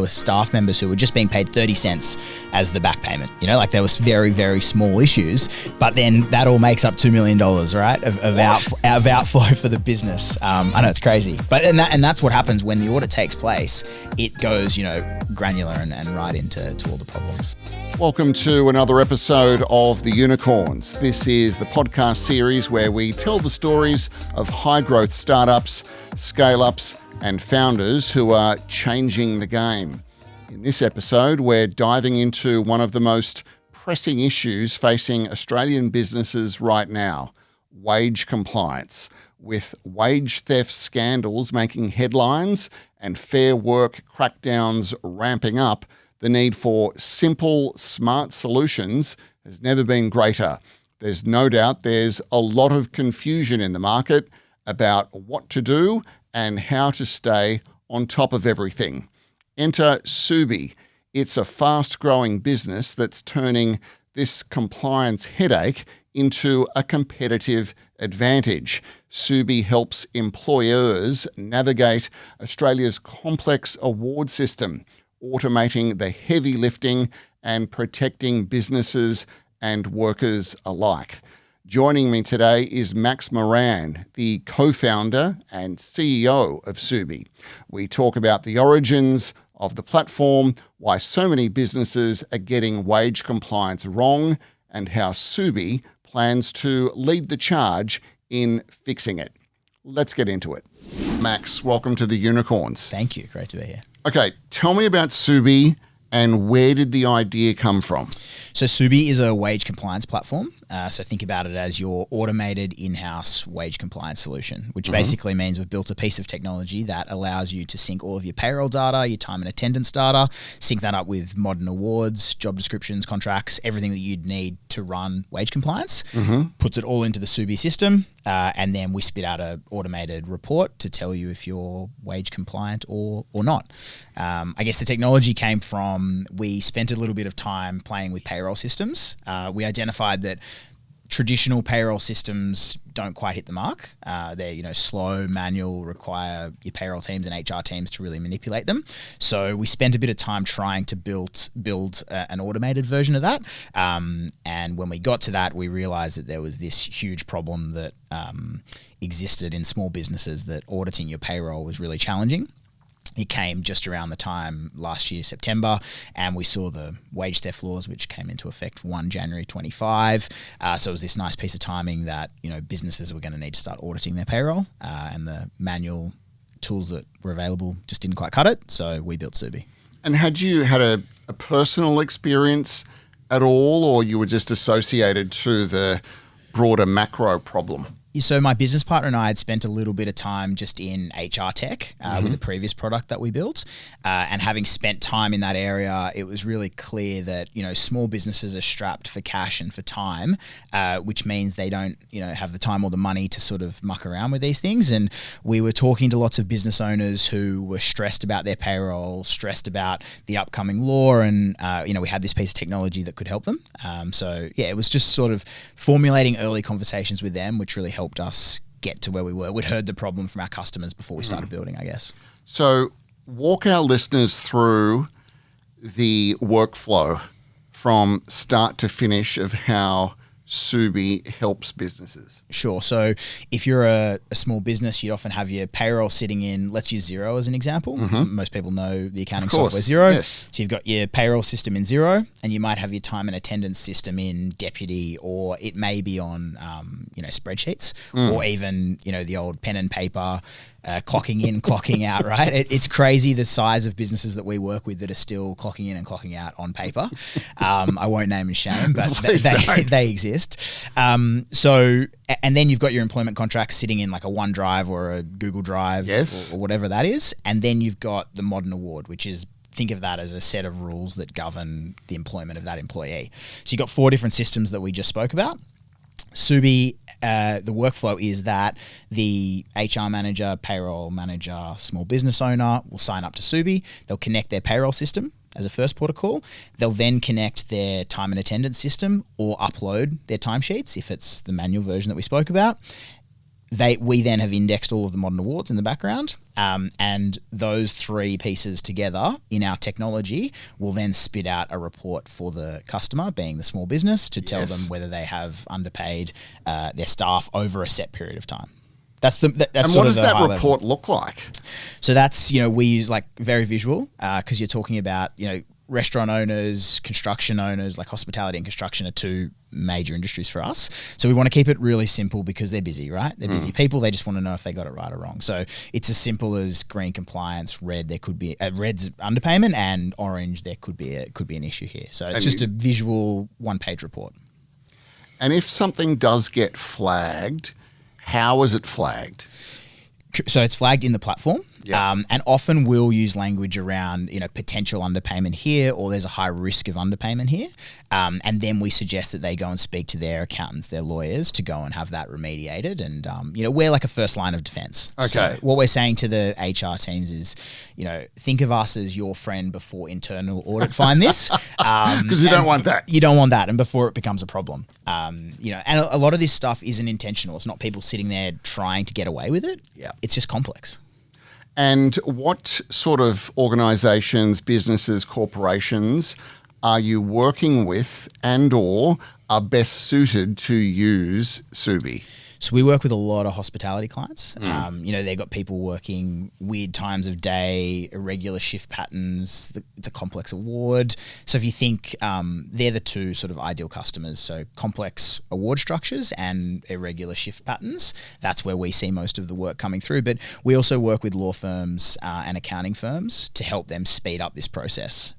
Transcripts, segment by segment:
staff members who were just being paid 30 cents as the back payment. Like there was very, very small issues, but then that all makes up $2 million, right, of outflow for the business. I know it's crazy, but and that's what happens when the audit takes place. It goes, granular and right into all the problems. Welcome to another episode of The Unicorns. This is the podcast series where we tell the stories of high-growth startups, scale-ups, and founders who are changing the game. In this episode, we're diving into one of the most pressing issues facing Australian businesses right now, wage compliance. With wage theft scandals making headlines and fair work crackdowns ramping up, the need for simple, smart solutions has never been greater. There's no doubt there's a lot of confusion in the market about what to do and how to stay on top of everything. Enter Subi. It's a fast-growing business that's turning this compliance headache into a competitive advantage. Subi helps employers navigate Australia's complex award system, automating the heavy lifting and protecting businesses and workers alike. Joining me today is Max Moran, the co-founder and CEO of Subi. We talk about the origins of the platform, why so many businesses are getting wage compliance wrong, and how Subi plans to lead the charge in fixing it. Let's get into it. Max, welcome to the Unicorns. Thank you. Great to be here. Okay, tell me about Subi and where did the idea come from? So Subi is a wage compliance platform. So think about it as your automated in-house wage compliance solution, which basically means we've built a piece of technology that allows you to sync all of your payroll data, your time and attendance data, sync that up with modern awards, job descriptions, contracts, everything that you'd need to run wage compliance, puts it all into the Subi system, and then we spit out an automated report to tell you if you're wage compliant or not. I guess the technology came from, we spent a little bit of time playing with payroll systems. We identified that traditional payroll systems don't quite hit the mark. They're slow, manual, require your payroll teams and HR teams to really manipulate them. So we spent a bit of time trying to build an automated version of that. And when we got to that, we realized that there was this huge problem that existed in small businesses, that auditing your payroll was really challenging. It came just around the time last year, September, and we saw the wage theft laws, which came into effect 1 January 25. So it was this nice piece of timing that, businesses were going to need to start auditing their payroll, and the manual tools that were available just didn't quite cut it. So we built Subi. And had you had a personal experience at all, or you were just associated to the broader macro problem? So my business partner and I had spent a little bit of time just in HR tech with the previous product that we built. And having spent time in that area, it was really clear that, small businesses are strapped for cash and for time, which means they don't, have the time or the money to sort of muck around with these things. And we were talking to lots of business owners who were stressed about their payroll, stressed about the upcoming law. And, we had this piece of technology that could help them. It was just sort of formulating early conversations with them, which really helped us get to where we were. We'd heard the problem from our customers before we started building, I guess. So walk our listeners through the workflow from start to finish of how Subi helps businesses. Sure. So if you're a small business, you'd often have your payroll sitting in, let's use Xero as an example. Most people know the accounting software Xero. Yes. So you've got your payroll system in Xero, and you might have your time and attendance system in Deputy, or it may be on, spreadsheets, or even, the old pen and paper, clocking in, clocking out, right? It's crazy the size of businesses that we work with that are still clocking in and clocking out on paper. I won't name and shame, but they exist. And then you've got your employment contracts sitting in like a OneDrive or a Google Drive, or whatever that is. And then you've got the modern award, which is, think of that as a set of rules that govern the employment of that employee. So you've got 4 different systems that we just spoke about. Subi, the workflow is that the HR manager, payroll manager, small business owner will sign up to Subi. They'll connect their payroll system as a first port of call. They'll then connect their time and attendance system or upload their timesheets if it's the manual version that we spoke about. we then have indexed all of the modern awards in the background, and those three pieces together in our technology will then spit out a report for the customer, being the small business, to tell them whether they have underpaid their staff over a set period of time. That's and what does that report look like? So that's, we use like very visual, because you're talking about, restaurant owners, construction owners, like hospitality and construction are two major industries for us. So we want to keep it really simple because they're busy, right? They're busy people. They just want to know if they got it right or wrong. So it's as simple as green compliance, red, there could be red's underpayment, and orange, there could be an issue here. So it's just a visual 1-page report. And if something does get flagged, how is it flagged? So it's flagged in the platform, and often we'll use language around, potential underpayment here, or there's a high risk of underpayment here. And then we suggest that they go and speak to their accountants, their lawyers, to go and have that remediated. And, we're like a first line of defense. Okay. So what we're saying to the HR teams is, think of us as your friend before internal audit find this. Because you don't want that. You don't want that. And before it becomes a problem. And a lot of this stuff isn't intentional. It's not people sitting there trying to get away with it. Yeah. It's just complex. And what sort of organisations, businesses, corporations are you working with and or are best suited to use Subi? So we work with a lot of hospitality clients. They've got people working weird times of day, irregular shift patterns. It's a complex award. So if you think they're the two sort of ideal customers, so complex award structures and irregular shift patterns, that's where we see most of the work coming through. But we also work with law firms and accounting firms to help them speed up this process.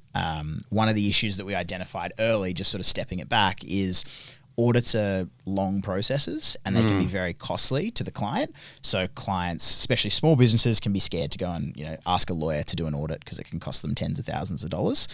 One of the issues that we identified early, just sort of stepping it back, is audits are long processes and they can be very costly to the client. So clients, especially small businesses, can be scared to go and ask a lawyer to do an audit because it can cost them tens of thousands of dollars.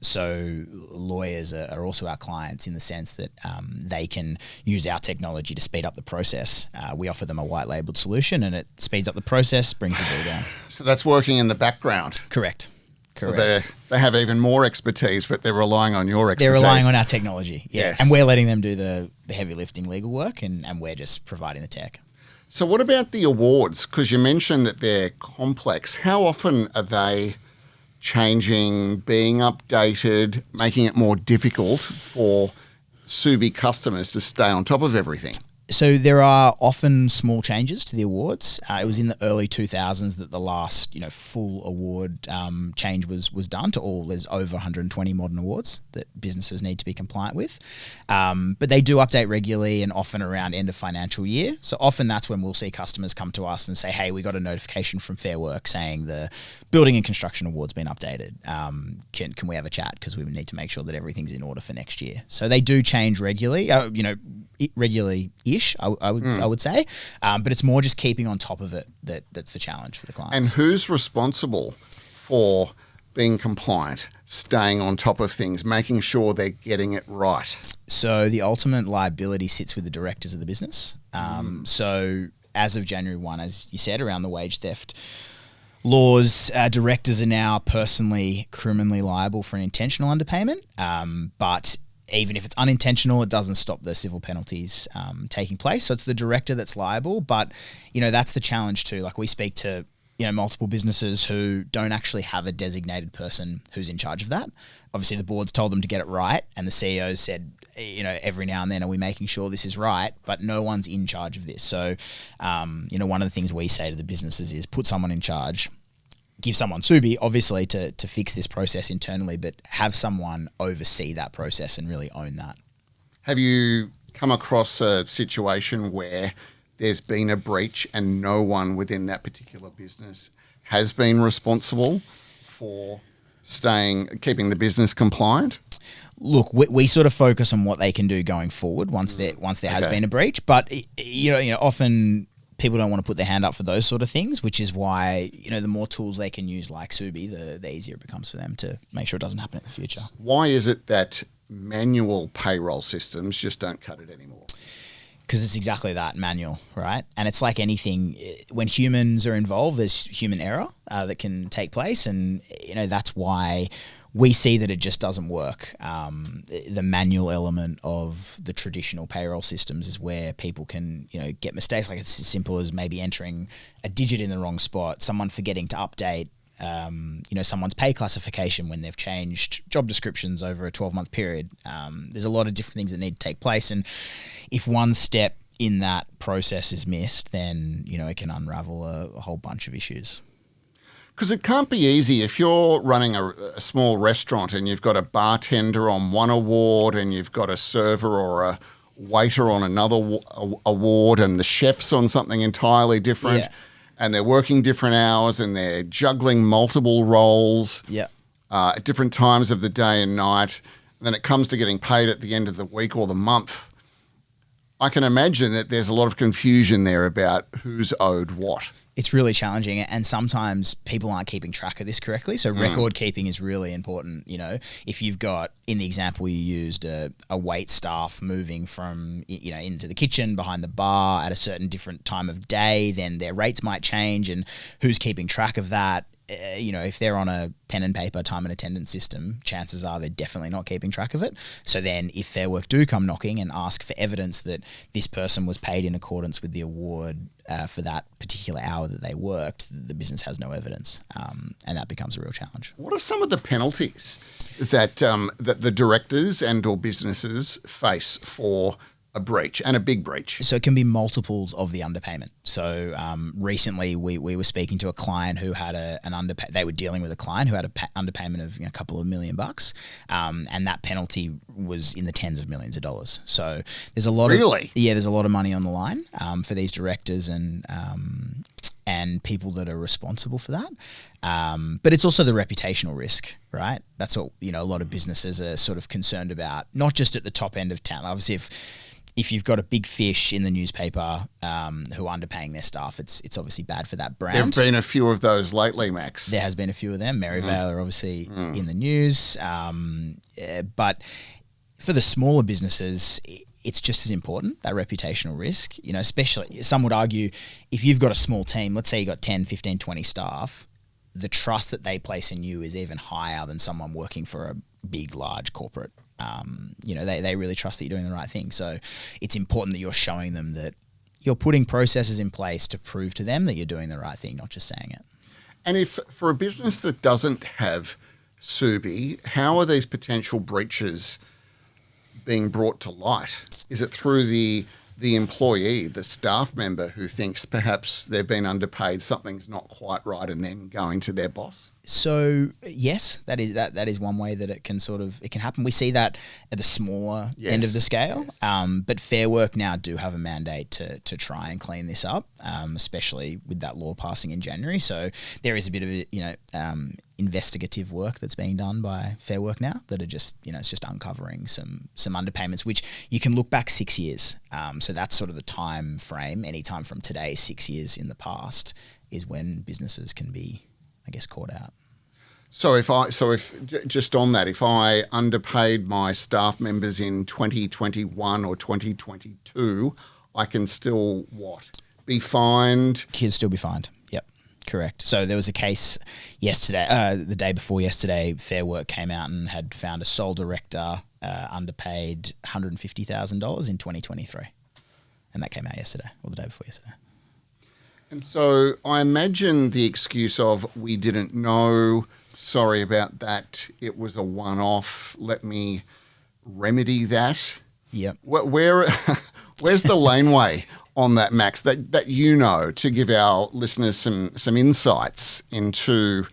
So lawyers are also our clients in the sense that they can use our technology to speed up the process. We offer them a white labeled solution and it speeds up the process, brings the bill down. So that's working in the background. Correct. So they have even more expertise, but they're relying on your expertise. They're relying on our technology, Yes. And we're letting them do the heavy lifting legal work and we're just providing the tech. So what about the awards? Because you mentioned that they're complex. How often are they changing, being updated, making it more difficult for Subi customers to stay on top of everything? So there are often small changes to the awards. It was in the early 2000s that the last, full award change was done to all. There's over 120 modern awards that businesses need to be compliant with. But they do update regularly and often around end of financial year. So often that's when we'll see customers come to us and say, hey, we got a notification from Fair Work saying the building and construction award's been updated. Can we have a chat? Because we need to make sure that everything's in order for next year. So they do change regularly, regularly-ish, I would say, but it's more just keeping on top of it that's the challenge for the clients. And who's responsible for being compliant, staying on top of things, making sure they're getting it right? So the ultimate liability sits with the directors of the business. So as of January 1, as you said, around the wage theft laws, directors are now personally criminally liable for an intentional underpayment, but even if it's unintentional, it doesn't stop the civil penalties taking place. So it's the director that's liable. But, that's the challenge too. Like we speak to, multiple businesses who don't actually have a designated person who's in charge of that. Obviously, the board's told them to get it right. And the CEO said, every now and then, are we making sure this is right? But no one's in charge of this. So, one of the things we say to the businesses is put someone in charge. Give someone Subi, obviously, to fix this process internally, but have someone oversee that process and really own that. Have you come across a situation where there's been a breach and no one within that particular business has been responsible for keeping the business compliant? Look, we sort of focus on what they can do going forward once there has been a breach, but often people don't want to put their hand up for those sort of things, which is why, the more tools they can use like Subi, the easier it becomes for them to make sure it doesn't happen in the future. Why is it that manual payroll systems just don't cut it anymore? Because it's exactly that, manual, right? And it's like anything, when humans are involved, there's human error that can take place. And, that's why we see that it just doesn't work. The manual element of the traditional payroll systems is where people can, get mistakes. Like it's as simple as maybe entering a digit in the wrong spot, someone forgetting to update someone's pay classification when they've changed job descriptions over a 12-month period. There's a lot of different things that need to take place. And if one step in that process is missed, then, it can unravel a whole bunch of issues. Because it can't be easy if you're running a small restaurant and you've got a bartender on one award and you've got a server or a waiter on another award and the chef's on something entirely different. Yeah. And they're working different hours and they're juggling multiple roles at different times of the day and night. And then it comes to getting paid at the end of the week or the month. I can imagine that there's a lot of confusion there about who's owed what. It's really challenging, and sometimes people aren't keeping track of this correctly. So record keeping is really important. If you've got, in the example you used, a wait staff moving from into the kitchen behind the bar at a certain different time of day, then their rates might change, and who's keeping track of that? If they're on a pen and paper time and attendance system, chances are they're definitely not keeping track of it. So then if Fair Work do come knocking and ask for evidence that this person was paid in accordance with the award for that particular hour that they worked, the business has no evidence, and that becomes a real challenge. What are some of the penalties that the directors and or businesses face for a breach, and a big breach? So it can be multiples of the underpayment. So recently we were speaking to a client who had an underpay. They were dealing with a client who had an underpayment of a couple of $1 million, and that penalty was in the tens of millions of dollars. So there's a lot there's a lot of money on the line for these directors and people that are responsible for that. But it's also the reputational risk, right? That's what a lot of businesses are sort of concerned about, not just at the top end of town. Obviously, if you've got a big fish in the newspaper who are underpaying their staff, it's obviously bad for that brand. There have been a few of those lately, Max. There has been a few of them. Maryvale are obviously in the news. But for the smaller businesses, it's just as important, that reputational risk. Especially, some would argue, if you've got a small team, let's say you've got 10, 15, 20 staff, the trust that they place in you is even higher than someone working for a big, large corporate. They really trust that you're doing the right thing. So it's important that you're showing them that you're putting processes in place to prove to them that you're doing the right thing, not just saying it. And if for a business that doesn't have Subi, how are these potential breaches being brought to light? Is it through the employee, the staff member who thinks perhaps they've been underpaid, something's not quite right, and then going to their boss? So yes, that is one way that it can happen. We see that at the smaller end of the scale. Yes. But Fair Work now do have a mandate to try and clean this up, especially with that law passing in January. So there is a bit of investigative work that's being done by Fair Work now that are just it's just uncovering some underpayments, which you can look back 6 years. So that's sort of the time frame. Anytime from today, 6 years in the past is when businesses can be, I guess, caught out. So if just on that, if I underpaid my staff members in 2021 or 2022, I can still be fined? Can still be fined. Yep, correct. So there was a case yesterday, the day before yesterday, Fair Work came out and had found a sole director underpaid $150,000 in 2023, and that came out yesterday or the day before yesterday. And so I imagine the excuse of we didn't know, sorry about that, it was a one-off, let me remedy that. Yep. Where's the laneway on that, Max, that to give our listeners some insights into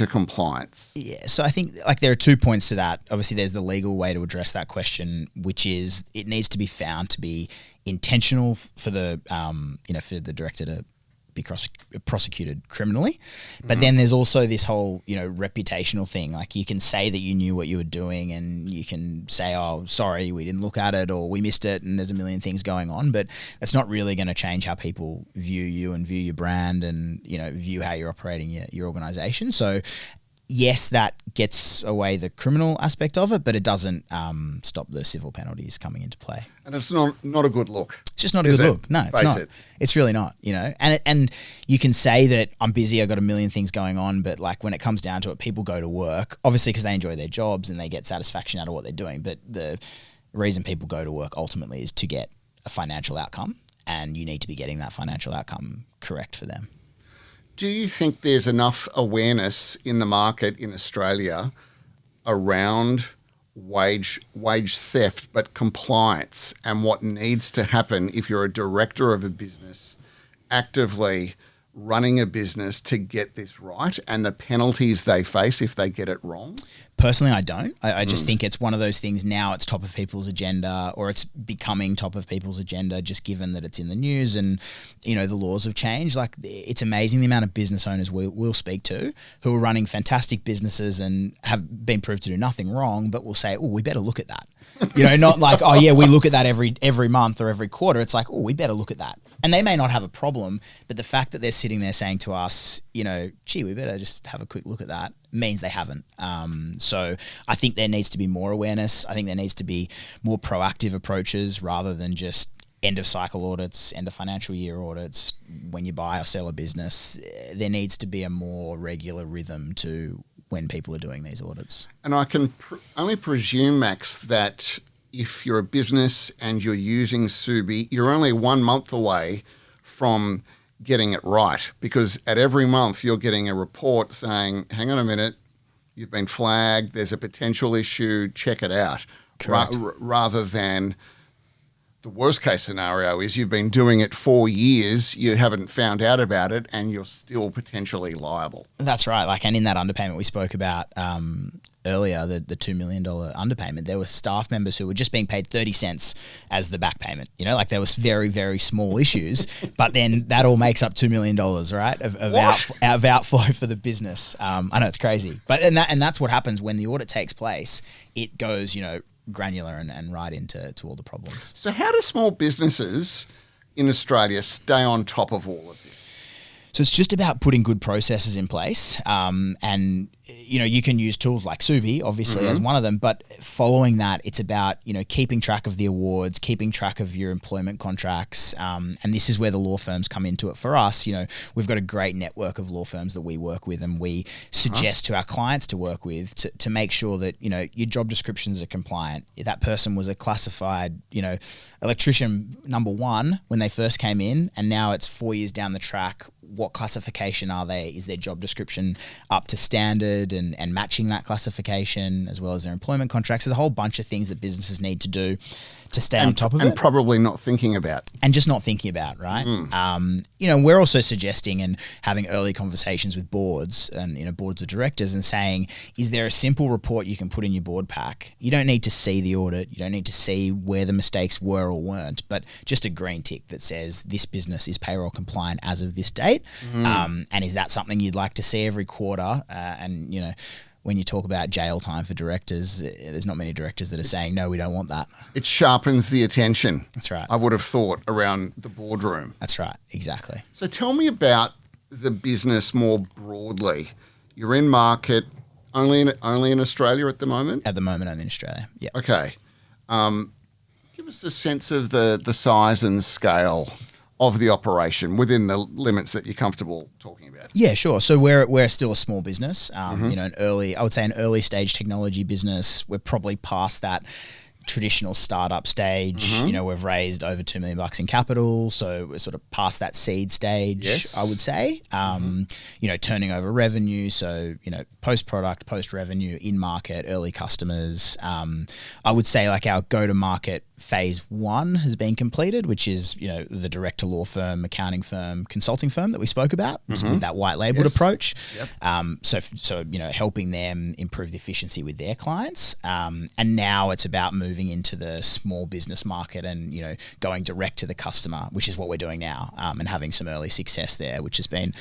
compliance? Yeah, so I think there are 2 points to that. Obviously, there's the legal way to address that question, which is it needs to be found to be intentional for the for the director to be prosecuted criminally. But then there's also this whole reputational thing. Like, you can say that you knew what you were doing, and you can say, oh, sorry, we didn't look at it, or we missed it, and there's a million things going on. But that's not really going to change how people view you and view your brand and view how you're operating your organization. So yes, that gets away the criminal aspect of it, but it doesn't stop the civil penalties coming into play. And it's not a good look. It's just not a good look. No, it's not. It's really not, And you can say that I'm busy, I've got a million things going on, but like when it comes down to it, people go to work, obviously because they enjoy their jobs and they get satisfaction out of what they're doing. But the reason people go to work ultimately is to get a financial outcome, and you need to be getting that financial outcome correct for them. Do you think there's enough awareness in the market in Australia around wage theft, but compliance and what needs to happen if you're a director of a business actively running a business to get this right, and the penalties they face if they get it wrong? Personally, I don't. I just think it's one of those things now, it's top of people's agenda, or it's becoming top of people's agenda just given that it's in the news and, the laws have changed. Like, it's amazing the amount of business owners we'll speak to who are running fantastic businesses and have been proved to do nothing wrong, but will say, oh, we better look at that. Not like, oh yeah, we look at that every month or every quarter. It's like, oh, we better look at that. And they may not have a problem, but the fact that they're sitting there saying to us, gee, we better just have a quick look at that, means they haven't. So I think there needs to be more awareness. I think there needs to be more proactive approaches rather than just end of cycle audits, end of financial year audits. When you buy or sell a business, there needs to be a more regular rhythm to when people are doing these audits. And I can only presume, Max, that if you're a business and you're using Subi, you're only 1 month away from getting it right, because at every month you're getting a report saying, hang on a minute, you've been flagged, there's a potential issue, check it out. Correct. Rather than the worst case scenario is you've been doing it 4 years, you haven't found out about it, and you're still potentially liable. That's right. And in that underpayment we spoke about earlier, the $2 million underpayment, there were staff members who were just being paid 30 cents as the back payment. There was very, very small issues, but then that all makes up $2 million, right, of outflow for the business. I know, it's crazy. And that's what happens when the audit takes place. It goes, granular and right into all the problems. So how do small businesses in Australia stay on top of all of this? So it's just about putting good processes in place, and you can use tools like Subi, obviously, as one of them, but following that, it's about keeping track of the awards, keeping track of your employment contracts, and this is where the law firms come into it for us. We've got a great network of law firms that we work with, and we suggest to our clients to work with to make sure that your job descriptions are compliant. If that person was a classified electrician number 1 when they first came in, and now it's 4 years down the track, what classification are they? Is their job description up to standard and matching that classification, as well as their employment contracts? There's a whole bunch of things that businesses need to do to stay on top of it. And probably not thinking about. And just not thinking about, right? We're also suggesting and having early conversations with boards and boards of directors and saying, is there a simple report you can put in your board pack? You don't need to see the audit. You don't need to see where the mistakes were or weren't, but just a green tick that says this business is payroll compliant as of this date. And is that something you'd like to see every quarter? When you talk about jail time for directors, there's not many directors that are saying, no, we don't want that. It sharpens the attention. That's right. I would have thought around the boardroom. That's right. Exactly. So tell me about the business more broadly. You're in market only in Australia at the moment? At the moment, only in Australia. Yeah. Okay. Give us a sense of the size and scale of the operation within the limits that you're comfortable talking about. Yeah, sure. So we're still a small business, an early stage technology business. We're probably past that traditional startup stage. We've raised over $2 million in capital, so we're sort of past that seed stage. Yes. I would say. Turning over revenue, so post-product, post-revenue, in-market, early customers. I would say our go-to-market phase 1 has been completed, which is the director law firm, accounting firm, consulting firm that we spoke about with that white labeled approach. Yep. So helping them improve the efficiency with their clients, and now it's about moving into the small business market and going direct to the customer, which is what we're doing now, and having some early success there, which has been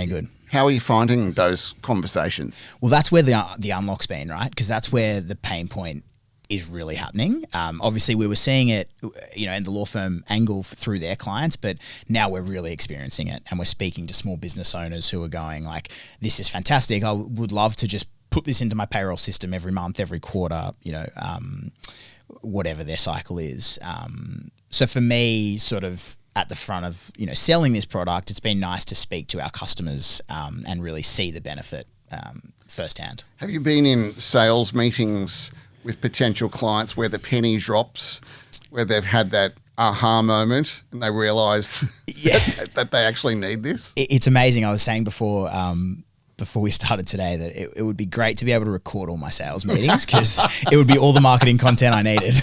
good. How are you finding those conversations? Well, that's where the unlock's been, right? Because that's where the pain point is really happening. Obviously, we were seeing it, in the law firm angle through their clients, but now we're really experiencing it, and we're speaking to small business owners who are going like, "This is fantastic. I would love to just put this into my payroll system every month, every quarter, whatever their cycle is." So for me, sort of at the front of selling this product, it's been nice to speak to our customers and really see the benefit firsthand. Have you been in sales meetings with potential clients where the penny drops, where they've had that aha moment and they realise that they actually need this? It's amazing. I was saying before we started today that it would be great to be able to record all my sales meetings, because it would be all the marketing content I needed.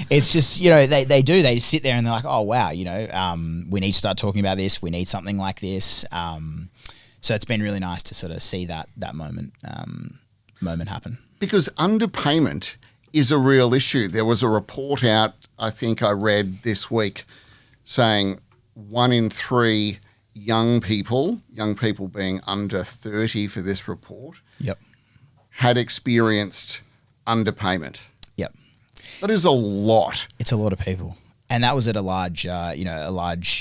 It's just, they sit there and they're like, oh, wow, we need to start talking about this. We need something like this. So it's been really nice to sort of see that moment happen. Because underpayment is a real issue. There was a report out, I think I read this week, saying 1 in 3 young people being under 30 for this report, had experienced underpayment. Yep. That is a lot. It's a lot of people. And that was at a large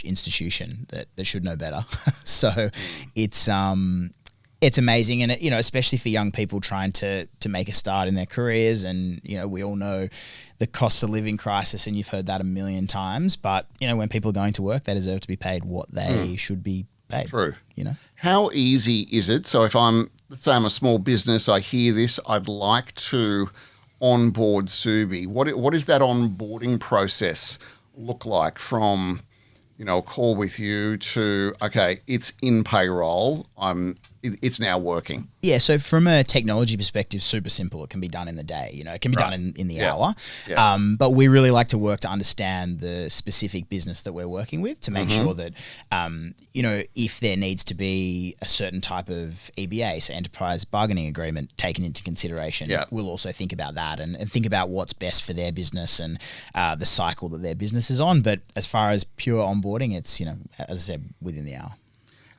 institution that should know better. So it's amazing, and especially for young people trying to make a start in their careers. And we all know the cost of living crisis, and you've heard that a million times. But when people are going to work, they deserve to be paid what they should be paid. True. How easy is it? So if let's say I'm a small business, I hear this, I'd like to onboard Subi. What is that onboarding process look like from, a call with you to, okay, it's in payroll, it's now working? Yeah, so from a technology perspective, super simple. It can be done in the day. It can be done in the hour. Yeah. But we really like to work to understand the specific business that we're working with to make sure that, if there needs to be a certain type of EBA, so enterprise bargaining agreement, taken into consideration, we'll also think about that and think about what's best for their business and the cycle that their business is on. But as far as pure onboarding, it's, as I said, within the hour.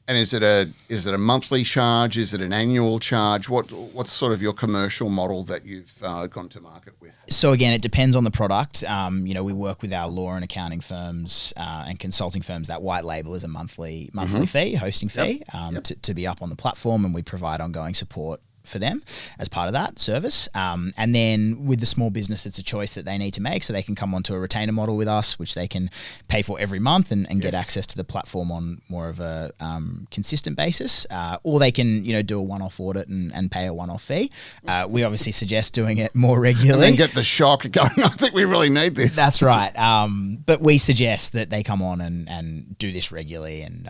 And is it a monthly charge? Is it an annual charge? What's sort of your commercial model that you've gone to market with? So again, it depends on the product. We work with our law and accounting firms and consulting firms that white label as a monthly fee, hosting fee, to be up on the platform, and we provide ongoing support for them as part of that service. And then with the small business, it's a choice that they need to make. So they can come onto a retainer model with us, which they can pay for every month and get access to the platform on more of a consistent basis. Or they can, do a one-off audit and pay a one-off fee. We obviously suggest doing it more regularly. And then get the shock going, I think we really need this. That's right. But we suggest that they come on and do this regularly, and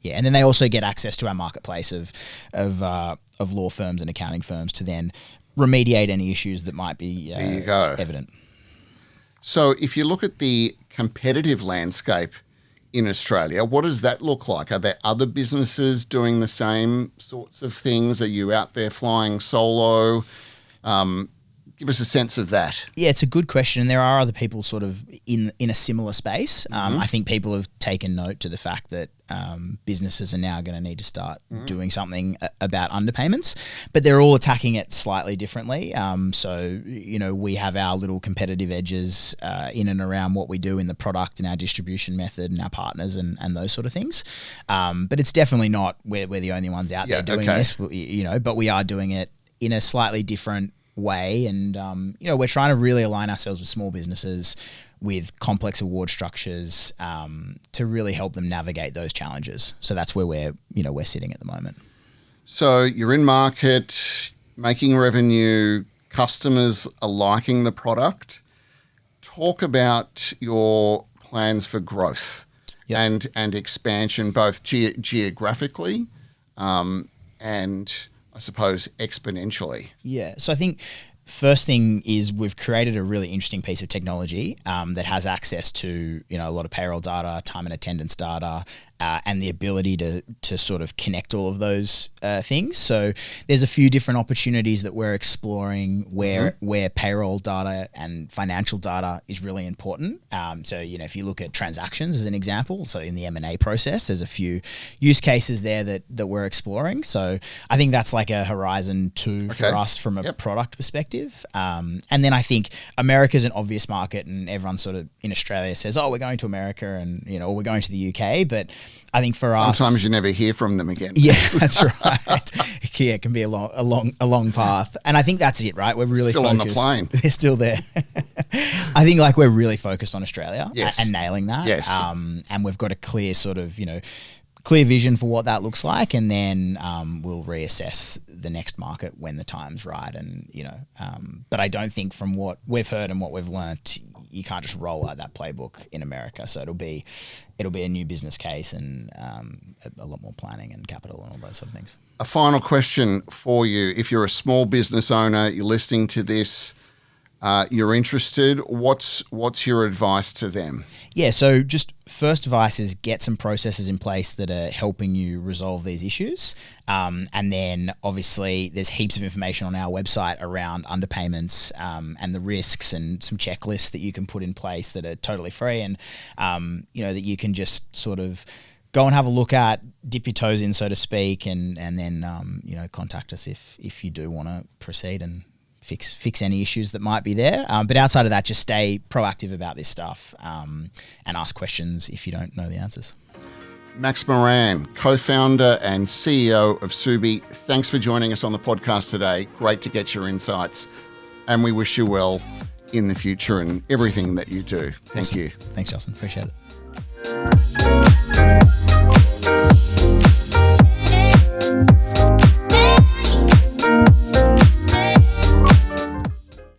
and then they also get access to our marketplace of law firms and accounting firms to then remediate any issues that might be evident. So if you look at the competitive landscape in Australia, what does that look like? Are there other businesses doing the same sorts of things? Are you out there flying solo? Give us a sense of that. Yeah, it's a good question. There are other people sort of in a similar space. I think people have taken note to the fact that businesses are now going to need to start doing something about underpayments, but they're all attacking it slightly differently. So, we have our little competitive edges in and around what we do in the product and our distribution method and our partners and those sort of things. But it's definitely not we're the only ones out there doing this, but we are doing it in a slightly different way. And, we're trying to really align ourselves with small businesses with complex award structures to really help them navigate those challenges. So that's where we're sitting at the moment. So you're in market, making revenue, customers are liking the product. Talk about your plans for growth and expansion, both geographically and I suppose exponentially. Yeah. So I think first thing is we've created a really interesting piece of technology that has access to a lot of payroll data, time and attendance data, and the ability to sort of connect all of those things. So there's a few different opportunities that we're exploring where payroll data and financial data is really important. So, if you look at transactions as an example, so in the M&A process, there's a few use cases there that we're exploring. So I think that's like a horizon 2 for us from a product perspective. And then I think America's an obvious market, and everyone sort of in Australia says, oh, we're going to America and, or we're going to the UK. But I think for us, sometimes you never hear from them again. Yes, that's right. Yeah, it can be a long path. And I think that's it, right? We're really still focused. On the plane. They're still there. I think like we're really focused on Australia and nailing that. Yes. And we've got a clear sort of, clear vision for what that looks like, and then we'll reassess the next market when the time's right. And but I don't think from what we've heard and what we've learnt, you can't just roll out that playbook in America. So it'll be a new business case and a lot more planning and capital and all those sort of things. A final question for you: if you're a small business owner, you're listening to this, you're interested, what's your advice to them? Yeah, so just first advice is get some processes in place that are helping you resolve these issues. And then obviously there's heaps of information on our website around underpayments and the risks, and some checklists that you can put in place that are totally free, and that you can just sort of go and have a look at, dip your toes in, so to speak, and then contact us if you do want to proceed and fix any issues that might be there. But outside of that, just stay proactive about this stuff and ask questions if you don't know the answers. Max Moran, co-founder and CEO of Subi, thanks for joining us on the podcast today. Great to get your insights, and we wish you well in the future and everything that you do. Thank you. Thanks, Justin. Appreciate it.